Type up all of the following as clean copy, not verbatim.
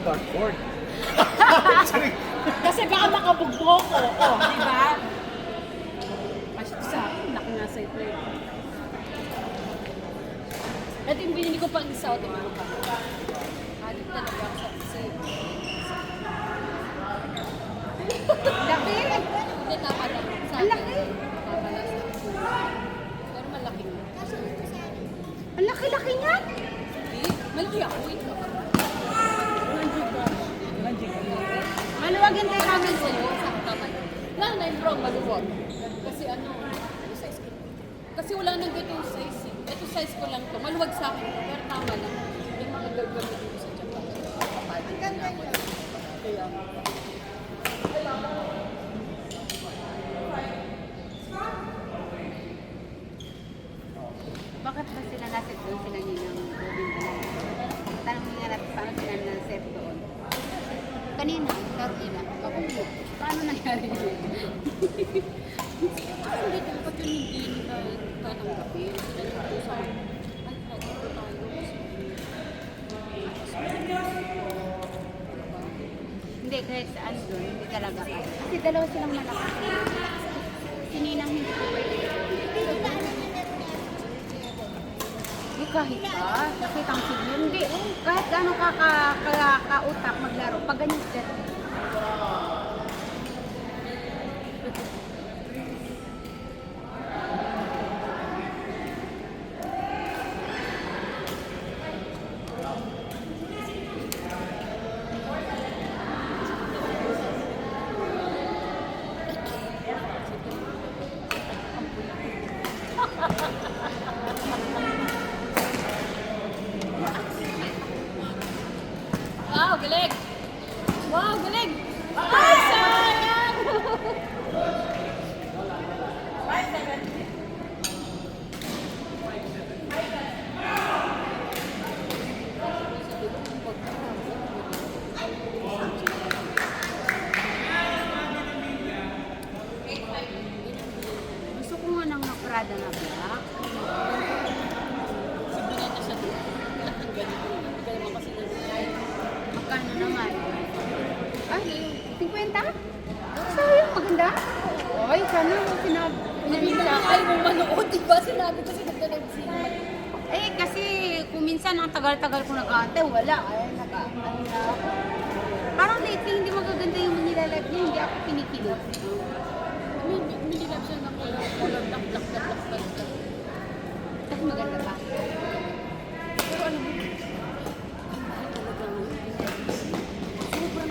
dartboard. Kasi baka makabugbog ko. Oh, di ba? Kasi sa akin, laki nga sa ito eh. Ito yung binili ko pang isa, ito mo pa. Halit talaga ako sa isa. Laki! Hindi, tama lang. Ang laki! Tama lang sa pero malaki nga. Ang laki-laki nga! Hindi, malaki ako eh. Maluwag yung tayo namin sa'yo. Tama yun. Lalo na yung wrong, maluwag. Kasi ano size ko? Kasi wala nang ganitong size eh. Ito size ko lang to. Maluwag sa akin to, pero tama lang. Yung mga gagawin dito sa Japan. Ang ganda niya. Kaya, Bakit ba sila nasa doon sila ninang Robin Balay? Tanong nga natin paano sila na-set doon. Kanina, Carolina, ako po. Paano nangyari yun? hindi dapat yun hindi nila tatanggapin. Sila dito sa dito tayo. Hindi, kahit saan doon, hindi talaga kaya. Kasi dalawa silang malakas. Sininang hindi ko pwede. Kahit ba? Nakita ang signo. Hindi. Kahit gano'n ka-utak maglaro. Pag ganyan step. Wow, galing! Wow, galing! Ay, sayang! Gusto ko nga ng Prada na black. Siguro na siya doon. Ang ganito. Hindi ka naman kasi nag-like. Magkano naman? Ay, 50? Sayang, maganda. Ay, sana mo Hindi na ayaw mong manood, diba? Sinabi ko sinagda nag-sine. Eh, kasi kung minsan ang tagal-tagal ko nag-ate, wala. Ay, nag-ano na ako. Parang lately, hindi magaganda yung nilalag niya, hindi ako pinikilig. Nililab siya ng color black. Kasi maganda pa. Pero alam mo, sobrang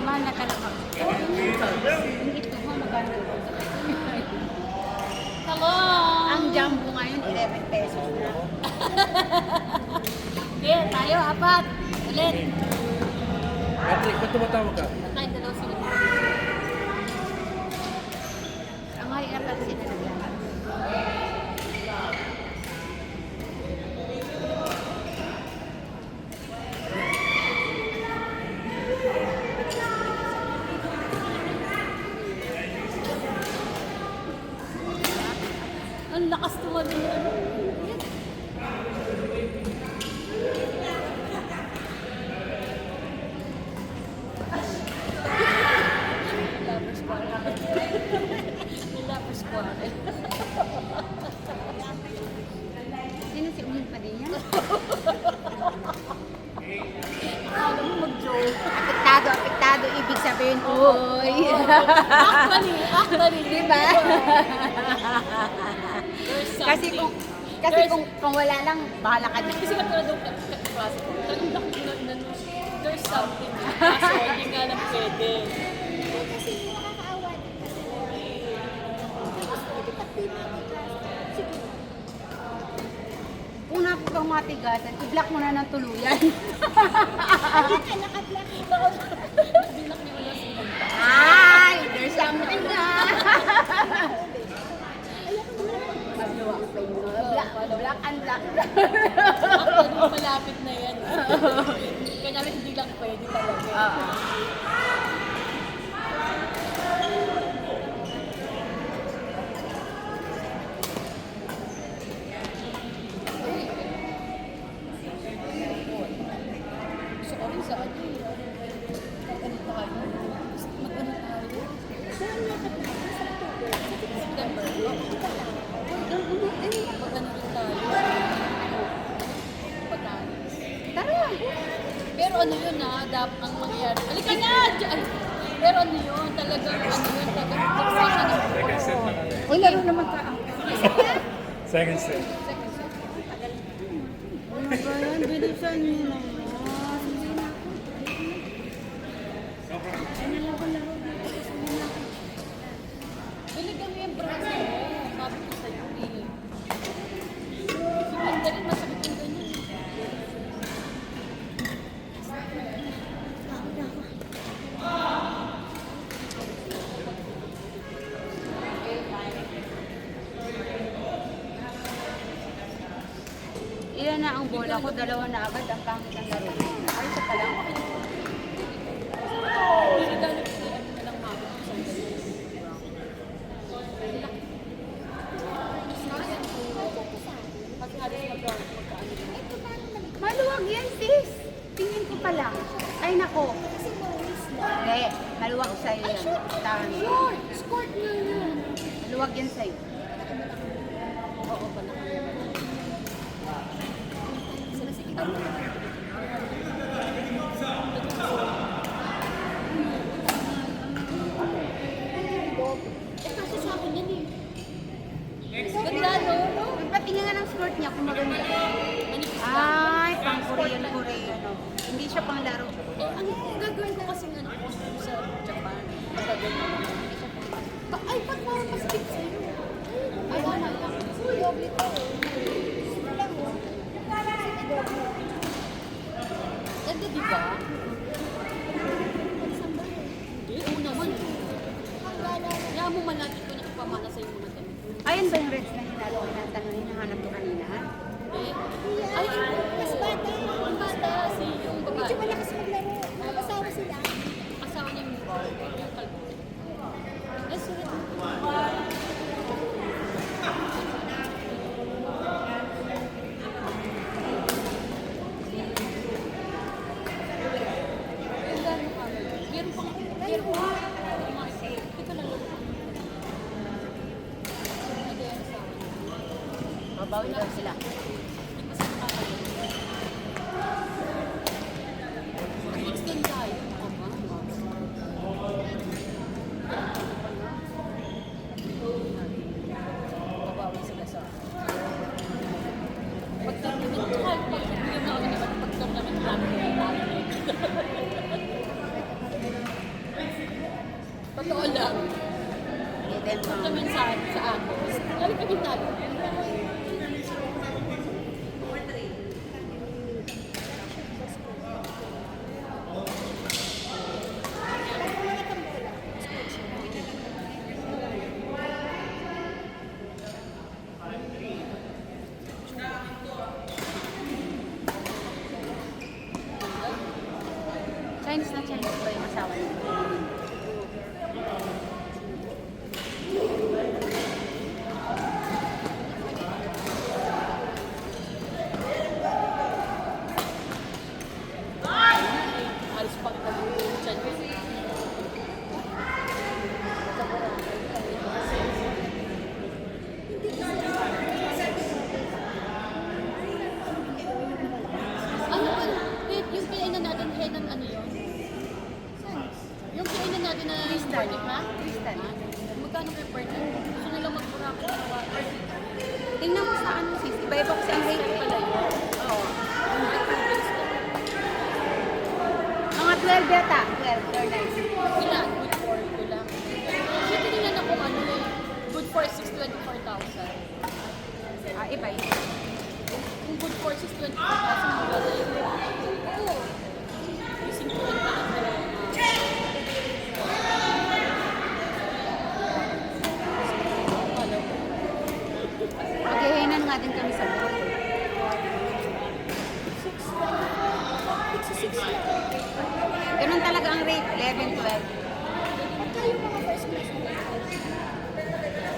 Mahal na talaga. Yung ito mo, maganda. Hello! Ang jumbo ngayon, 11 pesos na. Okay, tayo, apat. Ulit. Patrick, ba't tumatawag ka? Nakain na daw sila. Ang high-up kasi na naglakad. Ang lakas tumabi niya. Lovers quarrel. Lovers quarrel. Sino si Umin pa din yan? Alam mo mag-joke. Apektado, ibig sabihin, oy. Actually. Diba? There's Kasi something. kung wala lang, bahala ka din. Kasi katulad ng klase ko, talagang laki na there's something. Kaso hindi nga lang pwede. Kasi nakakaawa din kasi. Tapos pwede pag-baby ng klase. Sige. Kung napukang matigasan, i-block mo na ng tuluyan. Hindi ka naka-black. Bilak niya wala sa kanta. Ay, there's something na. Black and black. Actually, malapit na yan. Kaya namin hindi lang pwede talaga. Gusto ko rin sa ano. ano yun ang mangyayari. Halika na! Ay, pero ano yun, talagang taxation ng Second set na natin. Uy, laro naman ka. Second set. Second set. Ano ba yan? Bilisan niyo na. Sige na. Binigyan mo yung braso mo. Sabi ko sa'yo eh. Ang galing masakit yung ganyan. Ilan na ang bola ko? Dalawa na agad. Ang pangit ang laro. Ay, isa pa lang. Regalo ko kay ano na lang mabot ko sa ganyan. Pag halos magkaano yun. Maluwag yan, sis. Tingin ko pa lang. Ay, nako. Kasi Morris lang. Hindi. Maluwag sa'yo yan. Tahan. Short! Sport na yun. Maluwag yan sa'yo. Oo, pala. Sige, ano? Eh, kasi sa akin yan eh. Ganda, no? Patingin nga ng skirt niya kung maganda. Manipis lang. Ay, pang Korean. Hindi siya pang laro. Eh, ang gagawin ko kasi nga sa Japan. Gagawin ko. Ay, ba't parang mas big sa'yo? Ay, wala lang. Doble ko. Sige lang mo. Sige, doble. Ganda, di ba? Isang ba yun? Hindi, oo naman. Ang gala. Kaya mo malapit ko na ipamana sa yung mga damit. Ayan ba yung reds na hinahanap ko kanina? Eh, Ay, mas bata. ang bata si yung Medyo babae. malakas maglaro. Nakasawa sila. Asawa niya yung kalbo. Eh, sulit. Meron pang, meron pang, teka lang. Hindi, asawa niya. Babawi daw sila. Mag-extend tayo. Babawi sila sa pag-tournament. Pag-tournament na ako naman. Pag-tournament namin. Totoo lang. Then, Tournament sa ako. Lalo kami tayo. Chinese na Chinese ba yung asawa niya? Halos pagkabuhan siya. Ano ba? Yung pinainan natin, henang ano yun? Yung pinainan natin na Crystal. ha? Crystal. Ha? Magkano kay partner? Gusto nila mag-burakan na water. Tingnan mo sa ano sis. Iba-iba kasi ang rate eh. Pala yun. Oo. Mga 12 yata. 12 or 9. Ilan? Good for ko lang. Kasi tinignan ako ano eh. Good for 624,000. Ah, iba yun. Kung good for 624,000, maganda yun. Oo. Ising ko lang taas na lang. Maghihinan nga din kami sa mall. 66 lang. Ganun talaga ang rate. 11, 12. Pagka yung mga first class na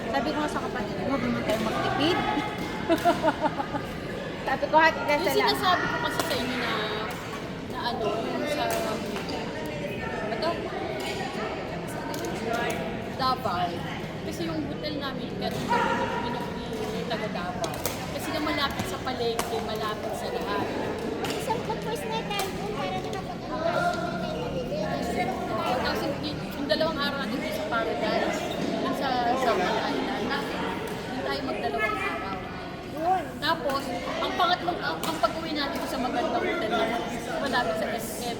Sabi ko nga sa kapatid mo, gumawa tayo magtipid. Sabi ko, hati ka Yung sila. sinasabi ko kasi sa inyo na ano, yung sa ito, Davao. Kasi yung hotel namin, ganun kami yung taga Davao. Kasi na malapit sa palengke, malapit sa lahat. Isang pag first night tayo doon para nakapag Tapos yung dalawang araw natin dito sa Paradise, yung sa Southern Island, hindi tayo magdalawang araw. Tapos, ang pangatlong, ang pag-uwi natin sa magandang hotel na malapit sa SM.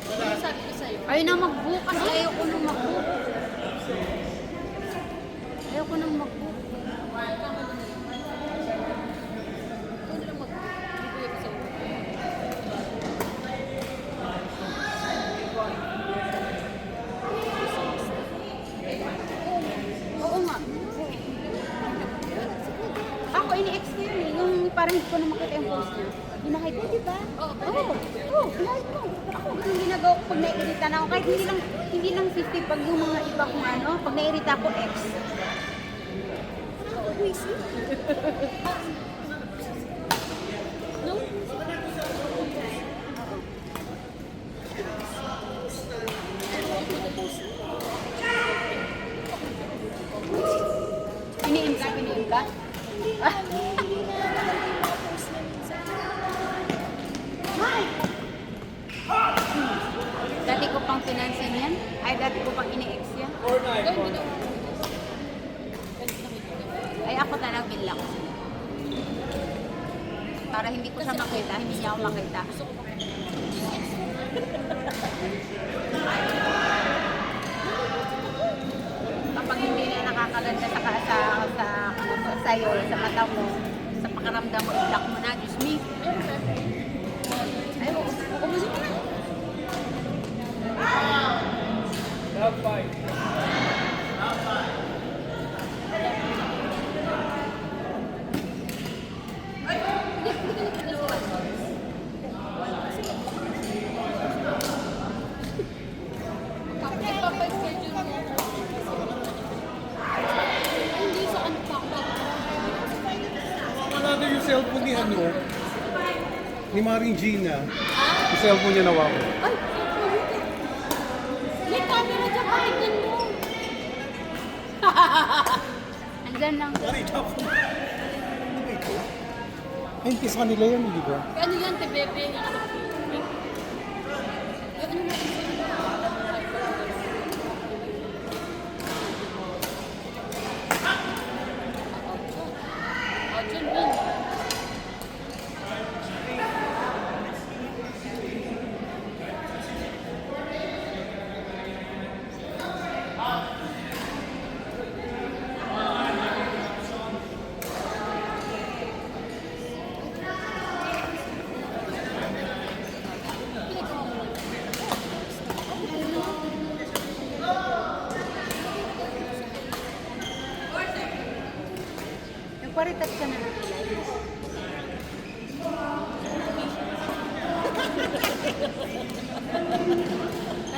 Ano sabi ko sa'yo? Ayaw na mag-book kasi ayoko nang mag-book. Ayoko nang mag-book. Ikaw na lang mag-uwi ko sa'yo. Oo nga. Ako, ini-explain eh. Yung parang hindi ko na makita yung post niya. Hinahid ko, di ba? Oo, Oo, hinahid ko. Ako, yung ginagawa ko pag naiirita na ako. Kahit hindi lang 50 pag yung mga iba kong ano, pag naiirita ako, X. No? Piniin ka? Dati ko pang pinansin yan? Ay, dati ko pang ini-X yan? Ay, ako talagang binla ko sila. Para hindi ko siya makita, hindi niya ako makita. Kapag hindi na nakakaganda sa'yo, sa mata mo, sa pakaramdam mo, i-block mo na, Diyos me. Ay, umusin mo na. Love fight. Hindi sa ano pa. Wala na yung cellphone ni ano, ni Maring Gina. Yung cellphone niya nawako. Ay! May camera dyan, pakinggan mo. Andyan lang. Ay, hindi sa kanila yan, di ba? Ano yan, te bebe? Ano na dyan, Bin. Nagparitas ka na ng kilay.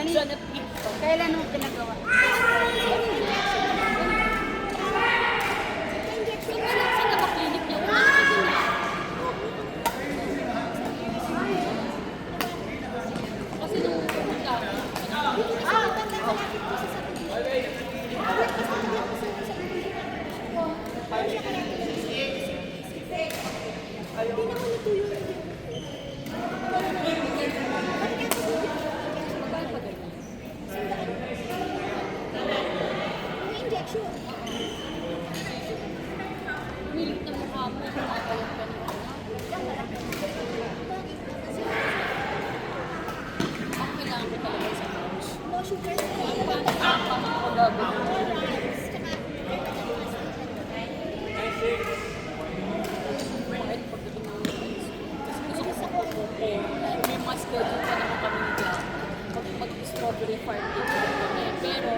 Ano yun? Dyan at dito. Kailan mo pinagawa? Sa nakaklinik niya. Kasi nung pumunta, umilit ng mukha mo. Nakapayag ka niya. Ang kailangan ko talaga sa couch. No sugar. Paano ko gagawin? Kahit pagdating ng kasi gusto ko may mas schedule pa naman kami nila mag-strawberry farm dito kami. Pero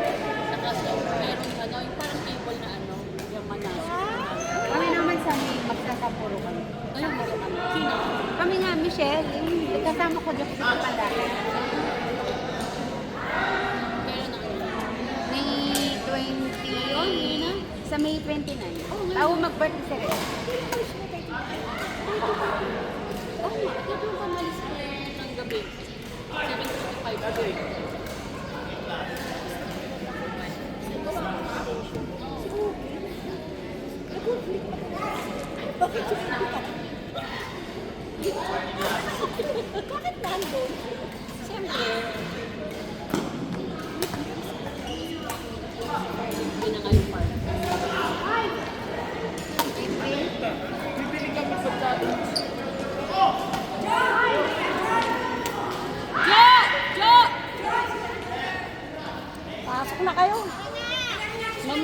meron ano, yung parang table na ano, yung manas. Kami naman sa may magsasapuro kami. Ayun, sino? Kami nga, Michelle, yung kasama ko dyan sa Pandala. Pero na ano? May 20... Sa May 29. Tao mag-birthday sa rin. Oo nga, ito yung pamalis ko ng gabi. 7:55 gabi.